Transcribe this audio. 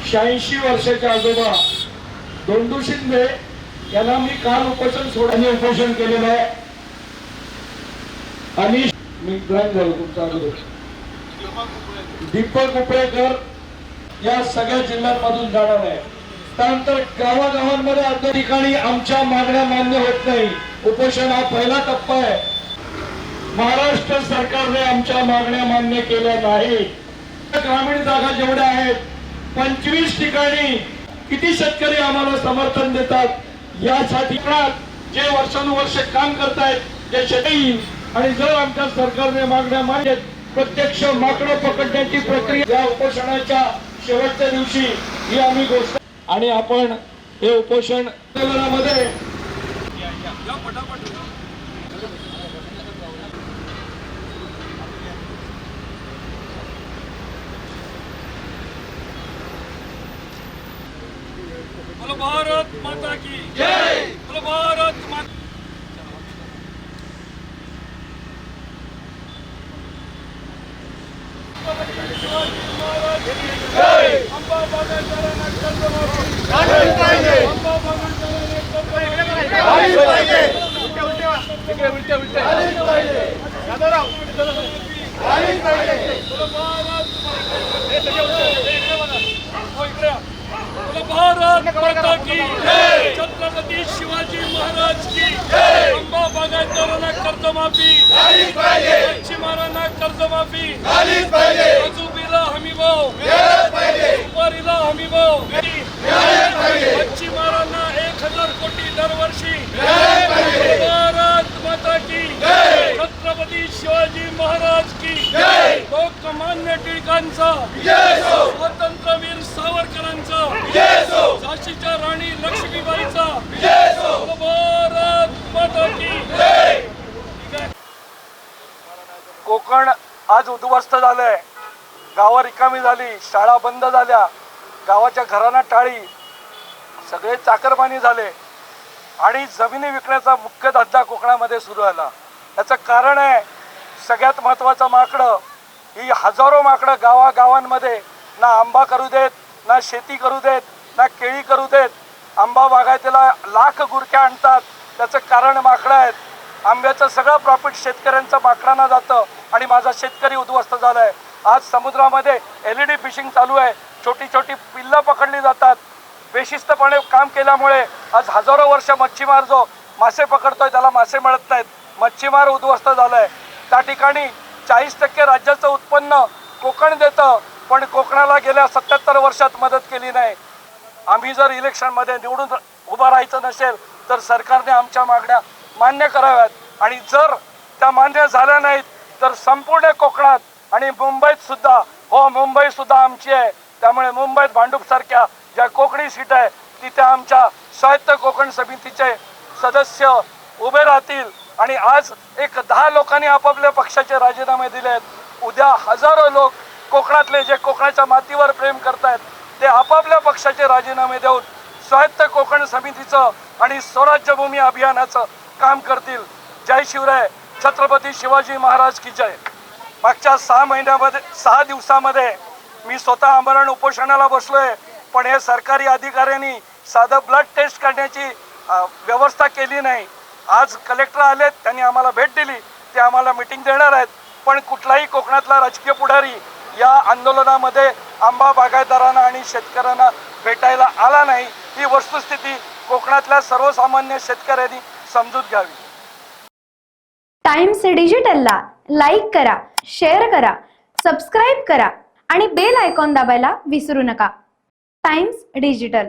86 वर्षाचे आजोबा दोंडू शिंदे यांना मी काल उपोषण सोडण्याचे उपोषण केलेलं आहे आणि मी ब्लँक झालो तुमचा अगोदर दीपक उपळेकर या सगळ्या जिल्ह्यांमधून जाणार आहे। त्यानंतर गावागावांमध्ये अनेक ठिकाणी आमच्या मागण्या मान्य होत नाही। उपोषण हा पहिला टप्पा आहे। महाराष्ट्र सरकारने आमच्या मागण्या मान्य केल्या नाही। ग्रामीण जागा जेवढ्या आहेत 25 ठिकाणी किती शेतकरी आम्हाला समर्थन देतात यासाठी जे वर्षानुवर्ष काम करतायत जे शेतकरी आणि जर आमच्या सरकारने मागण्या मान्य प्रत्यक्ष माकडं पकडण्याची प्रक्रिया या उपोषणाच्या शेवटच्या दिवशी ही आम्ही गोष्ट आणि आपण हे उपोषण आंदोलनामध्ये बोलो भारत माता की जय, बोलो भारत माता जय। अंबा बागायतदारांना कर्जमाफी झालीच पाहिजे। अंबा बागायतदारांना कर्जमाफी झालीच पाहिजे। झालीच पाहिजे। यादवराव झालीच पाहिजे। बोलो भारत बोलो भारत माता की जय, छत्रपती शिवाजी महाराज की जय। अंबा बागायतदारांना कर्जमाफी झालीच पाहिजे। मच्छीमारांना कर्जमाफी झालीच पाहिजे। काजूबीला हमीभाव मिळालाच पाहिजे। सुपारीला हमीभाव मिळालाच पाहिजे। मच्छीमारांना 1000 कोटी दरवर्षी मिळालाच पाहिजे। भारत माता की जय, छत्रपती शिवाजी महाराज की जय। लोकमान्य टिळकांचा विजय हो, स्वातंत्र्यवीर सावरकरांचा विजय हो, झाशीच्या राणी लक्ष्मीबाईचा विजय हो। भारत माता की जय। कोकण आज उद्ध्वस्त झालंय। गावं रिकामी झाली, शाळा बंद झाल्या, गावाच्या घरांना टाळी, सगळे चाकरमानी झाले आणि जमिनी विकण्याचा मुख्य धंदा कोकणामध्ये सुरू झाला। याचं कारण आहे सगळ्यात महत्त्वाचं माकडं। ही हजारो माकडं गावागावांमध्ये ना आंबा करू देत, ना शेती करू देत, ना केळी करू देत। आंबा बागायतीला लाख गुरख्या आणतात, त्याचं कारण माकडं आहेत। आंब्याचं सगळं प्रॉफिट शेतकऱ्यांचं माकडांना जातं आणि माझा शेतकरी उद्ध्वस्त झाला आहे। आज समुद्रामध्ये LED फिशिंग चालू आहे, छोटी छोटी पिल्लं पकडली जातात। बेशिस्तपणे काम केल्यामुळे आज हजारो वर्ष मच्छीमार जो मासे पकडतोय त्याला मासे मिळत नाहीत, मच्छीमार उद्ध्वस्त झाला आहे। त्या ठिकाणी 40% राज्याचं उत्पन्न कोकण देतं, पण कोकणाला गेल्या 77 वर्षात मदत केली नाही। आम्ही जर इलेक्शनमध्ये निवडून उभा राहायचं नसेल तर सरकारने आमच्या मागण्या मान्य कराव्यात आणि जर त्या मान्य झाल्या नाहीत तर संपूर्ण कोकणात आणि मुंबईत सुद्धा, हो मुंबई सुद्धा आमची आहे, त्यामुळे मुंबईत भांडूपसारख्या ज्या कोकणी सीट आहे तिथे आमच्या स्वायत्त कोकण समितीचे सदस्य उभे राहतील आणि आज 10 लोकांनी आपापल्या पक्षाचे राजीनामे दिलेत। उद्या हजारो लोक कोकणातले जे कोकणाच्या मातीवर प्रेम करतायत ते आपापल्या पक्षाचे राजीनामे देऊन स्वायत्त कोकण समितीचं आणि स्वराज्यभूमी अभियानाचं काम करतील। जय शिवराय, छत्रपती शिवाजी महाराज की जय। मागच्या 6 दिवसामध्ये मी स्वतः आमरण उपोषणाला बसलोय, पण हे सरकारी अधिकाऱ्यांनी साधं ब्लड टेस्ट करण्याची व्यवस्था केली नाही। आज कलेक्टर आलेत, त्यांनी आम्हाला भेट दिली, ते आम्हाला मीटिंग देणार आहेत, पण कुठलाही कोकणातला राजकीय पुढारी या आंदोलनामध्ये आंबा बागायतदारांना आणि शेतकऱ्यांना भेटायला आला नाही। ही वस्तुस्थिती कोकणातल्या सर्वसामान्य शेतकऱ्यांनी समजून घ्यावी। टाइम्स डिजिटलला लाईक करा, शेअर करा, सबस्क्राईब करा आणि बेल आयकॉन दाबायला विसरू नका। Times digital.